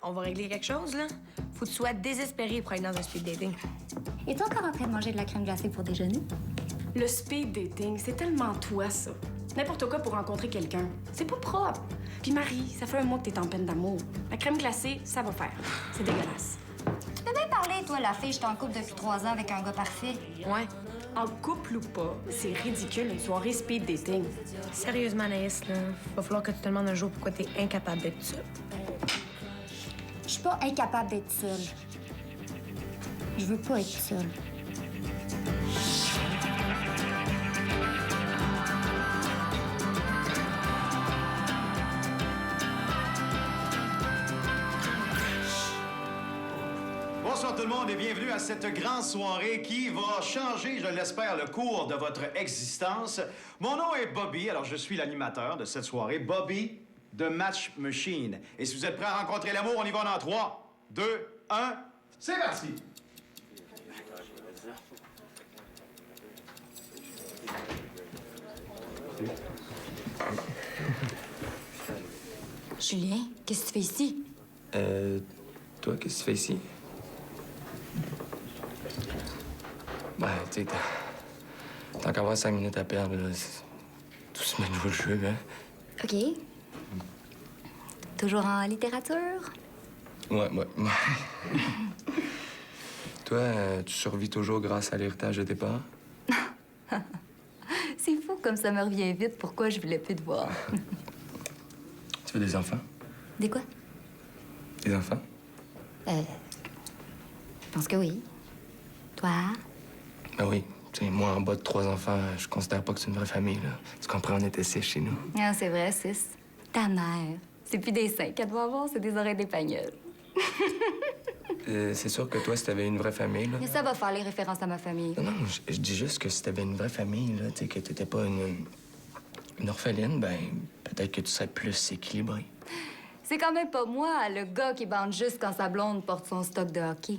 on va régler quelque chose, là. Faut que tu sois désespéré pour être dans un speed dating. Es-tu encore en train de manger de la crème glacée pour déjeuner? Le speed dating, c'est tellement toi, ça. N'importe quoi pour rencontrer quelqu'un. C'est pas propre. Puis Marie, ça fait un mois que t'es en peine d'amour. La crème glacée, ça va faire. C'est dégueulasse. Tu peux bien parler, toi, la fille. J'étais en couple depuis 3 ans avec un gars parfait. Ouais. En couple ou pas, c'est ridicule une soirée speed dating. Sérieusement, Anaïs, là, va falloir que tu te demandes un jour pourquoi t'es incapable d'être seule. Je suis pas incapable d'être seule. Je veux pas être seule. Bonsoir tout le monde et bienvenue à cette grande soirée qui va changer, je l'espère, le cours de votre existence. Mon nom est Bobby, alors je suis l'animateur de cette soirée, Bobby de Match Machine. Et si vous êtes prêts à rencontrer l'amour, on y va dans 3, 2, 1, c'est parti! Julien, qu'est-ce que tu fais ici? Toi, qu'est-ce que tu fais ici? Ben, tu sais, tant qu'à avoir 5 minutes à perdre, là, tout se met de jouer le jeu, hein? OK. Toujours en littérature? Ouais. Toi, tu survis toujours grâce à l'héritage de tes parents? C'est fou comme ça me revient vite pourquoi je voulais plus te voir. Tu veux des enfants? Des quoi? Des enfants? Je pense que oui. Toi? Ben oui. Tu sais, moi, en bas de 3 enfants, je considère pas que c'est une vraie famille, là. Tu comprends, on était 6 chez nous. Ah, c'est vrai, 6. Ta mère. C'est plus des seins qu'elle doit avoir, c'est des oreilles d'épagneul. C'est sûr que toi, si t'avais une vraie famille, là... Mais ça va faire les références à ma famille. Non, je dis juste que si t'avais une vraie famille, là, tu sais, que t'étais pas une orpheline, ben peut-être que tu serais plus équilibré. C'est quand même pas moi, le gars qui bande juste quand sa blonde porte son stock de hockey.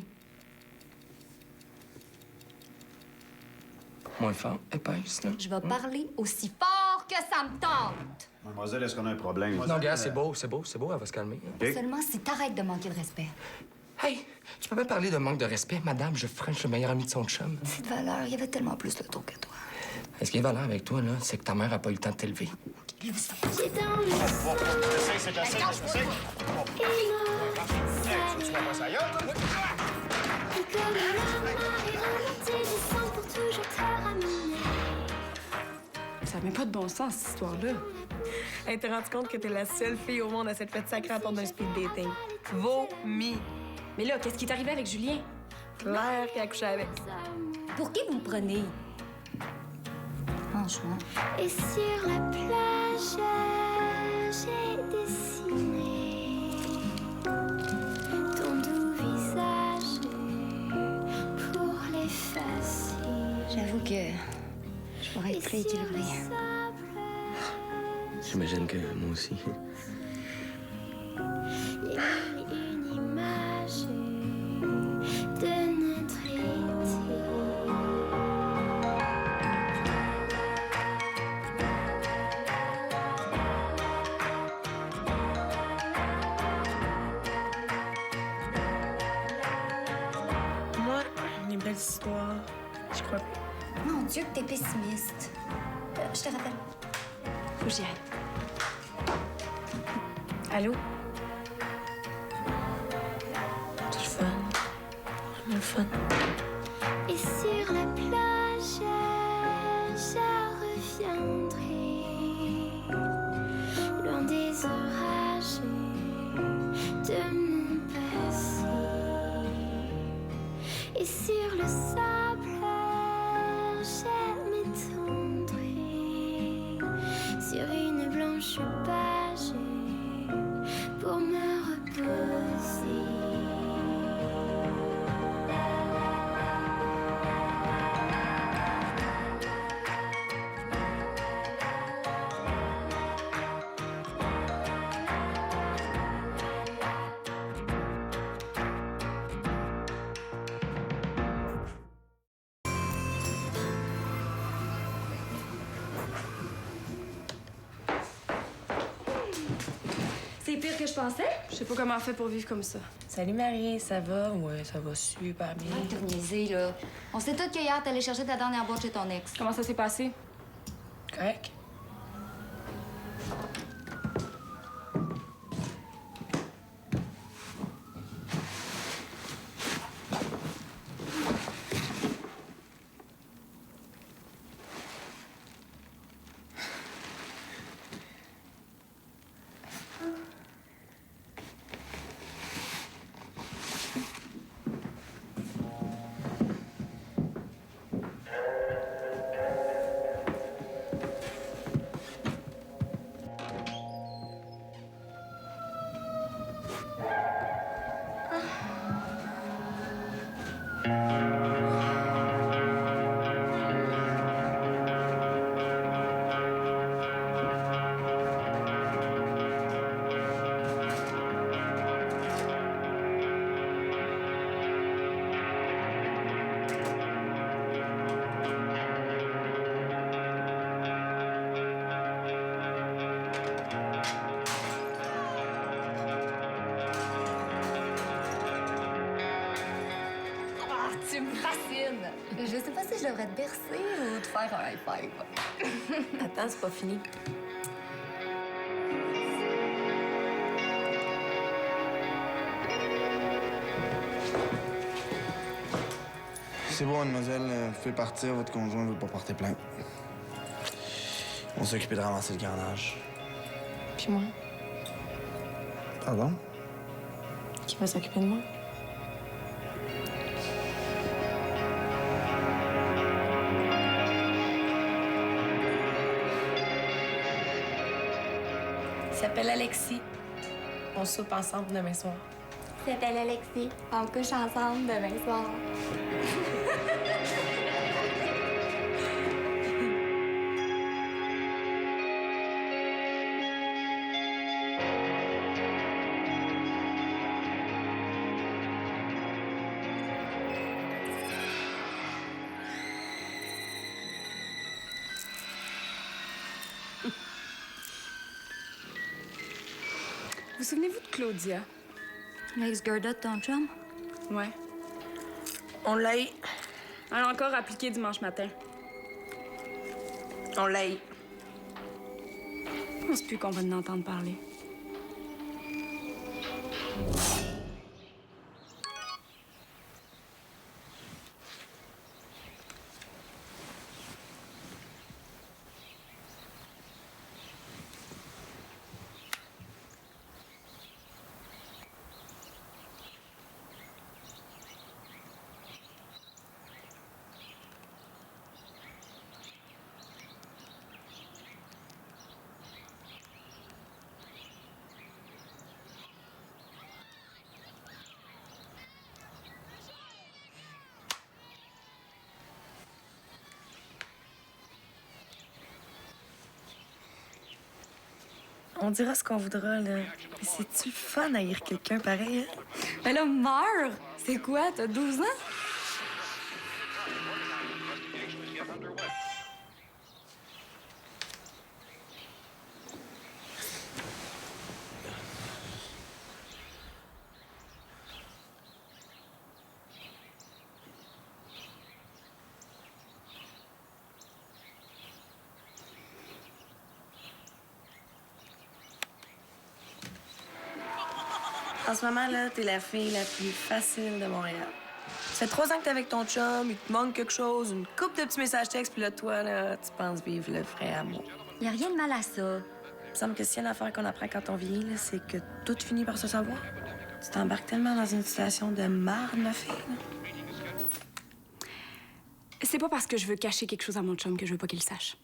Moins fort, épaisse, là. Je vais parler aussi fort que ça me tente. Mademoiselle, est-ce qu'on a un problème? Non, gars, c'est beau, elle va se calmer. OK. Seulement si t'arrêtes de manquer de respect. Hey, tu peux pas parler de manque de respect, madame, je french le meilleur ami de son chum. Cette valeur, il y avait tellement plus le tour que toi. Ce qui est valable avec toi, là, c'est que ta mère a pas eu le temps de t'élever. C'est assez. Ça met pas de bon sens, cette histoire-là. Hey, t'es rendu compte que t'es la seule fille au monde à s'être fait sacrer à la porte d'un speed dating. Vomi. Mais là, qu'est-ce qui est arrivé avec Julien? Claire qui a couché avec. Pour qui vous me prenez? Franchement. Et sur la plage, j'ai dessiné ton doux visage pour l'effacer. J'avoue que je pourrais être plus équilibrée. J'imagine que moi aussi. Une image de notre été. Moi, mes belles histoires, je crois pas. Mon Dieu, que t'es pessimiste. Je te rappelle. Faut que j'y aille. Allô? C'est le fun. Vraiment le fun. Et sur la plage, je reviendrai, loin des orages de mon passé. Et sur le sable, je m'étendrai sur une blanche page pour me reposer. été pire que je pensais? Je sais pas comment elle fait pour vivre comme ça. Salut Marie, ça va? Ouais, ça va super bien. Arrête de niaiser, là. On sait tous qu'hier, t'allais chercher ta dernière boîte chez ton ex. Comment ça s'est passé? Correct? Ah, tu me fascines! Je sais pas si je devrais te bercer ou te faire un high five. Attends, c'est pas fini. C'est bon, mademoiselle. Vous pouvez partir. Votre conjoint ne veut pas porter plainte. On s'occupe de ramasser le carnage. Puis moi, Pardon? qui va s'occuper de moi? Il s'appelle Alexis. On soupe ensemble demain soir. Je m'appelle Alexis. On couche ensemble demain soir. Vous souvenez-vous de Claudia? L'ex-Gerda de ton chum? Ouais. On l'a. Elle a encore appliqué dimanche matin. On l'a. Je pense plus qu'on va en entendre parler. On dira ce qu'on voudra, là. Mais c'est-tu le fun à haïr quelqu'un pareil, hein? Mais là, meurs! C'est quoi? T'as 12 ans? En ce moment, là, t'es la fille la plus facile de Montréal. Ça fait 3 ans que t'es avec ton chum, il te manque quelque chose, une couple de petits messages textes, puis là, toi, là, tu penses vivre le vrai amour. Y a rien de mal à ça. Il me semble que s'il y a une affaire qu'on apprend quand on vieillit, là, c'est que tout finit par se savoir. Tu t'embarques tellement dans une situation de marde, ma fille, là. C'est pas parce que je veux cacher quelque chose à mon chum que je veux pas qu'il le sache.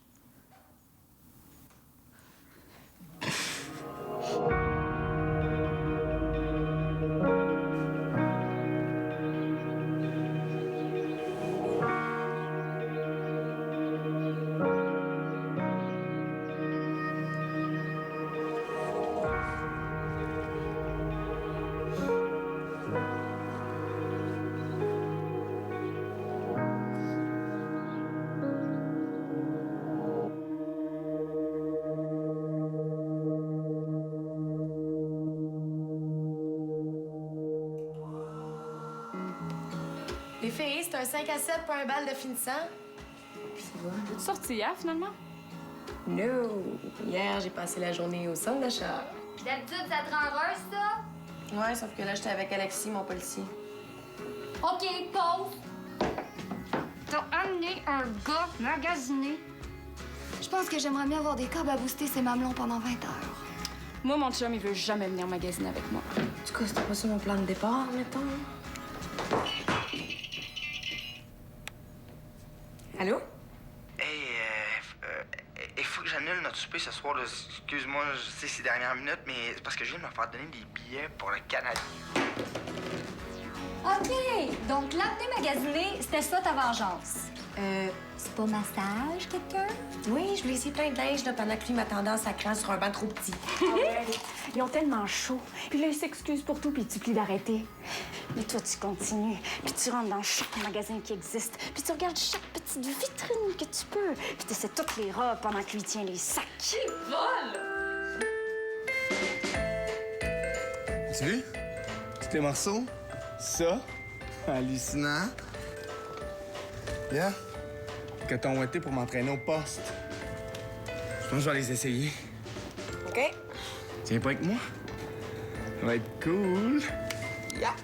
Les filles, c'est un 5 à 7 pour un bal de finissant. Es-tu sorti hier, finalement? No! Hier, j'ai passé la journée au centre d'achat. D'habitude, ça te rend heureuse, ça? Ouais, sauf que là, j'étais avec Alexis, mon policier. OK, pause. T'as amené un gars magasiné. Je pense que j'aimerais mieux avoir des câbles à booster ces mamelons pendant 20 heures. Moi, mon chum, il veut jamais venir magasiner avec moi. En tout cas, c'était pas ça mon plan de départ, mettons. Allô? Hey, il faut que j'annule notre souper ce soir. Là. Excuse-moi, je sais c'est dernière minute, mais c'est parce que je viens de me faire donner des billets pour le Canadien. OK, donc l'amener magasiner, c'était ça ta vengeance. C'est pas massage, quelqu'un? Oui, je voulais essayer plein de linge là, pendant que lui m'attendait en sacrant sur un banc trop petit. Ah ouais, ils ont tellement chaud. Puis là, ils s'excusent pour tout, puis tu plies d'arrêter. Mais toi, tu continues. Puis tu rentres dans chaque magasin qui existe. Puis tu regardes chaque petite vitrine que tu peux. Puis tu essaies toutes les robes pendant que lui tient les sacs. As-tu vu? Tous les morceaux? Ça? Hallucinant. Yeah? Coton ouaté pour m'entraîner au poste. Je pense que je vais les essayer. OK? Tiens pas avec moi? Ça va être cool. Yeah!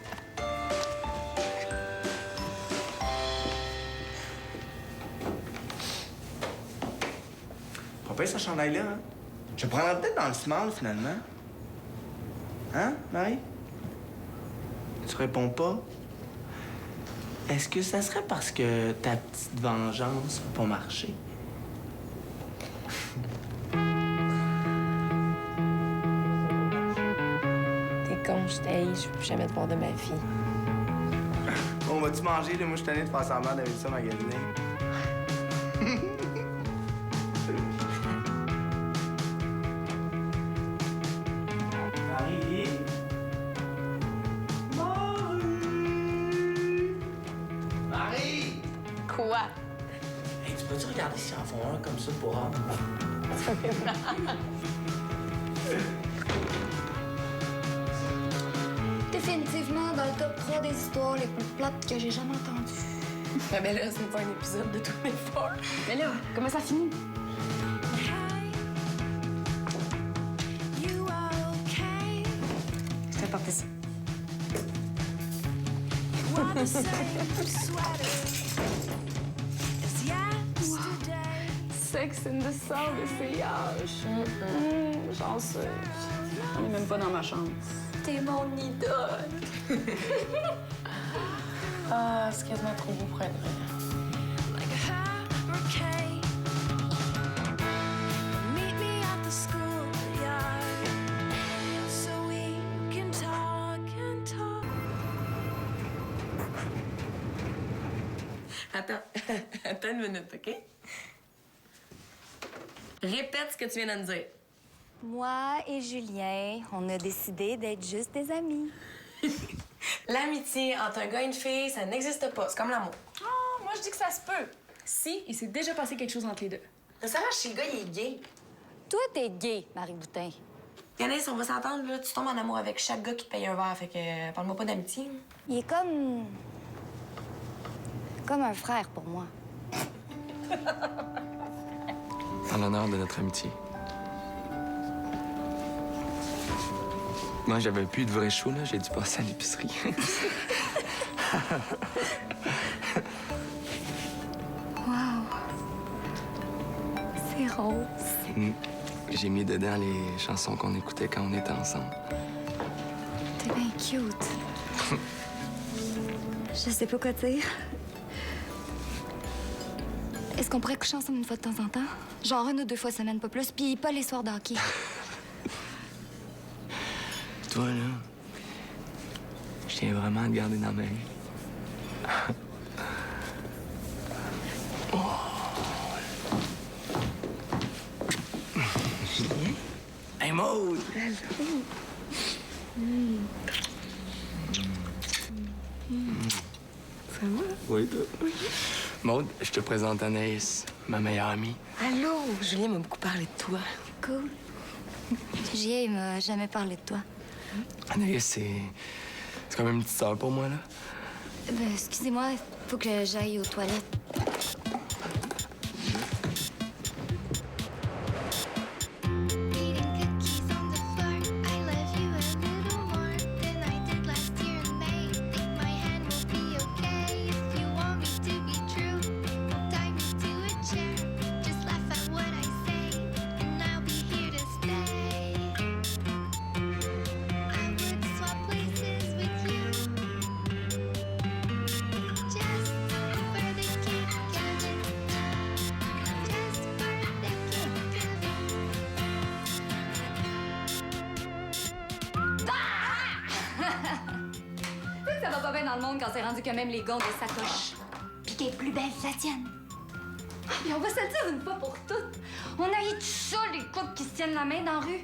Pas pire, ce chandail-là, hein? Je le prendrais peut-être dans le small, finalement. Hein, Marie? Tu réponds pas? Est-ce que ça serait parce que ta petite vengeance n'a pas marché? T'es con, je t'haïs, je veux plus jamais te voir de ma vie. Bon, vas-tu manger? Là? Moi, je suis tanné de faire semblant d'aller ça magasiner. Marie? Marie! Quoi? Hey, tu peux-tu regarder s'ils en font un comme ça pour homme? Définitivement dans le top 3 des histoires les plus plates que j'ai jamais entendues. Ah, ben là, c'est pas un épisode de tous mes forts. Mais là, comment ça finit? Je t'ai apporté ça. Sex in the South d'essayage. Chanceuse. On est même pas dans ma chambre. T'es mon idole. Ah, c'est quasiment trop beau pour être vrai. Attends, attends une minute, OK? Répète ce que tu viens de me dire. Moi et Julien, on a décidé d'être juste des amis. L'amitié entre un gars et une fille, ça n'existe pas. C'est comme l'amour. Oh, moi, je dis que ça se peut. Si, il s'est déjà passé quelque chose entre les deux. Ça marche si le gars, il est gay. Toi, t'es gay, Marie Boutin. Yanis, on va s'entendre, là. Tu tombes en amour avec chaque gars qui te paye un verre. Fait que parle-moi pas d'amitié. Il est comme un frère pour moi. En l'honneur de notre amitié. Moi, j'avais plus de vrai chou, là. J'ai dû passer à l'épicerie. Wow. C'est rose. J'ai mis dedans les chansons qu'on écoutait quand on était ensemble. T'es bien cute. Je sais pas quoi dire. Est-ce qu'on pourrait coucher ensemble une fois de temps en temps? Genre 1 ou 2 fois semaine, pas plus, puis pas les soirs de hockey. Toi, là, je tiens vraiment à te garder dans ma vie. Julien? Hey, Maud! Ça va? Oui, toi? Maud, je te présente Anaïs, ma meilleure amie. Allô? Julien m'a beaucoup parlé de toi. Cool. Julien, il m'a jamais parlé de toi. Anaïs, c'est comme une petite sœur pour moi, là. Excusez-moi, faut que j'aille aux toilettes. Eating cookies on the floor. I love you a little more than I did last year in May. Think my hand will be okay if you want me to be true. Tie me to a chair. Just laugh at what I say, and I'll be here to stay. I would swap places with you. Just for the kick of it. Just for the kick of it. Tu sais que ça va pas bien dans le monde quand c'est rendu que même les gants ont des sacoches. Puis qu'elle est plus belle que la tienne. Ah, mais on va se le dire une fois pour toutes. On a eu tout ça, les couples qui se tiennent la main dans la rue.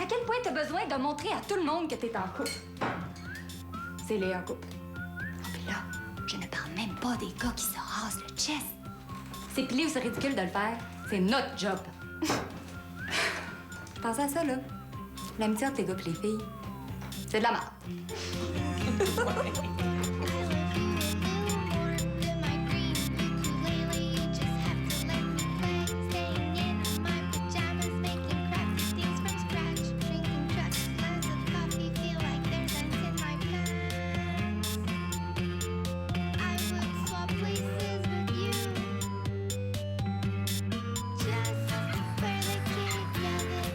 À quel point t'as besoin de montrer à tout le monde que t'es en couple? C'est les en couple. Ah, puis là, je ne parle même pas des gars qui se rasent le chest. C'est pilé ou c'est ridicule de le faire. C'est notre job. Pensez à ça, là. L'amitié entre les gars et les filles, c'est de la merde. I love you a little more than my green ukulele. You just have to let me play. Staying in my pajamas, making crappy things from scratch. Drinking truckloads of coffee, feel like there's ants in my pants. I would swap places with you. Just for the kick of it.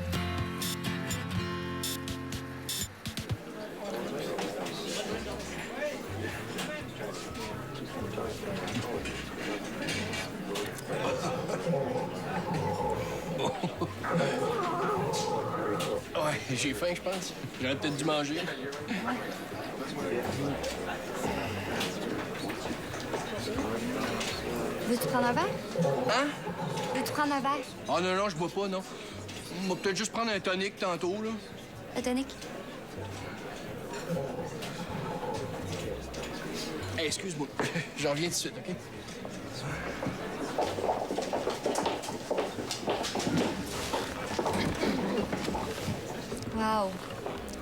Ouais, j'ai faim, je pense. J'aurais peut-être dû manger. Veux-tu prendre un verre? Hein? Veux-tu prendre un verre? Ah non, non, je bois pas, non. On va peut-être juste prendre un tonic tantôt, là. Un tonic? Hey, excuse-moi. J'en reviens tout de suite, OK? Wow.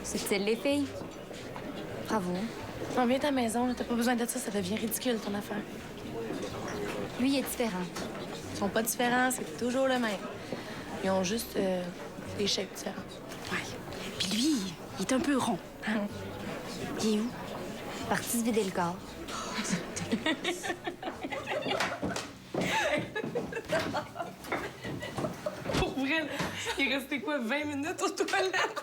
C'est style, les filles. Bravo. On vient à ta maison, là. T'as pas besoin de ça, ça devient ridicule, ton affaire. Lui, il est différent. Ils sont pas différents, c'est toujours le même. Ils ont juste des shapes différents. Ouais. Puis lui, il est un peu rond. Hein? Il est où? Parti se vider le corps. Pour vrai, là, il est resté quoi, 20 minutes aux toilettes?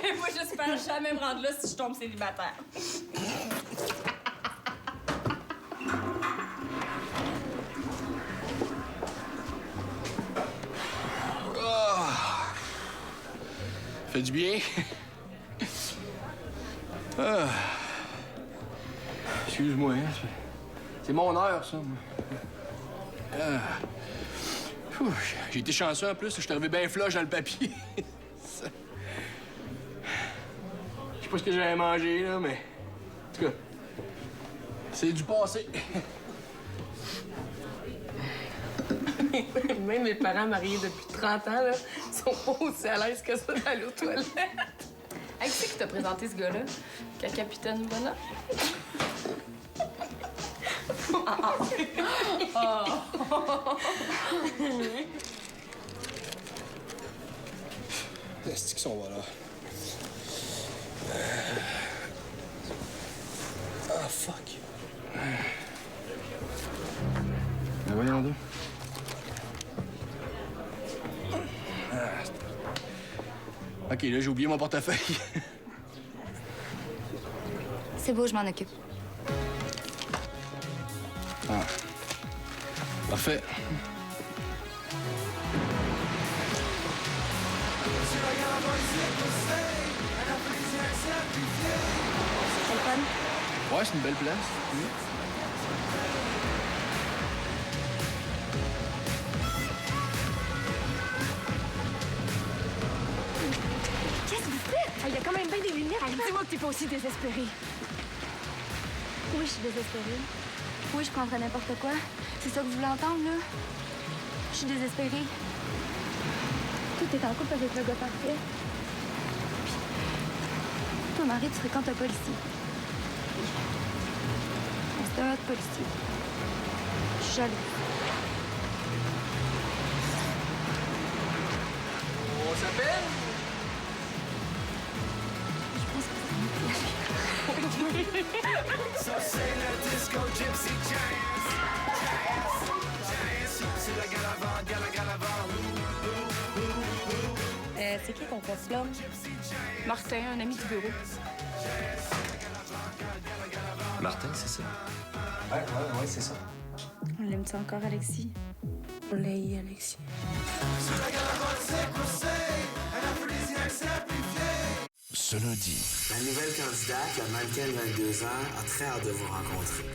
Et moi, j'espère jamais me rendre là si je tombe célibataire. Fait du bien. Ah. Excuse-moi, hein. C'est mon heure, ça. Ah. Ouh, j'ai été chanceux en plus, je suis arrivé bien flush dans le papier. Ça. Je sais pas ce que j'avais mangé, là, mais. En tout cas, c'est du passé. Même mes parents mariés depuis 30 ans, là, sont pas aussi à l'aise que ça d'aller aux toilettes. Hey, qui c'est qui t'a présenté ce gars-là? Que Capitaine Bonheur. C'est qu'ils sont là. Ah, fuck. Ben voyons donc. OK, là, j'ai oublié mon portefeuille. C'est beau, je m'en occupe. Ah. Parfait. C'est le fun? Ouais, c'est une belle place. Qu'est-ce que vous faites? Il y a quand même bien des lumières. Dis-moi que t'es pas aussi désespérée. Oui, je suis désespérée. Oui, je prendrais n'importe quoi. C'est ça que vous voulez entendre, là? Je suis désespérée. Toi, t'es en couple avec le gars parfait. Puis, ton mari, tu fréquentes un policier. On se Pas du tout. Je suis jaloux. On s'appelle? C'est qui ton poste-là? Martin, un ami du bureau. Martin, c'est ça? Ouais, c'est ça. On l'aime-tu encore, Alexis? On l'a eu, Alexis. Ce lundi, La nouvelle candidate, la mannequin de 22 ans, a très hâte de vous rencontrer.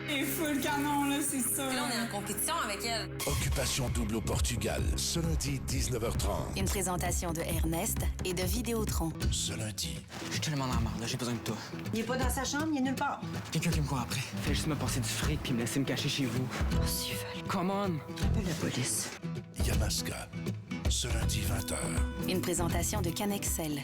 Et full canon, là, c'est ça. Là, on est en compétition avec elle. Occupation double au Portugal. Ce lundi, 19h30. Une présentation de Ernest et de Vidéotron. Ce lundi, Je suis tellement dans la merde, là, j'ai besoin de toi. Il est pas dans sa chambre, il est nulle part. Quelqu'un qui me court après. Fais juste me passer du fric puis me laisser me cacher chez vous. Oh, s'ils veulent. Come on! Appelle la police. Yamaska. Ce lundi, 20h. Une présentation de Canexel.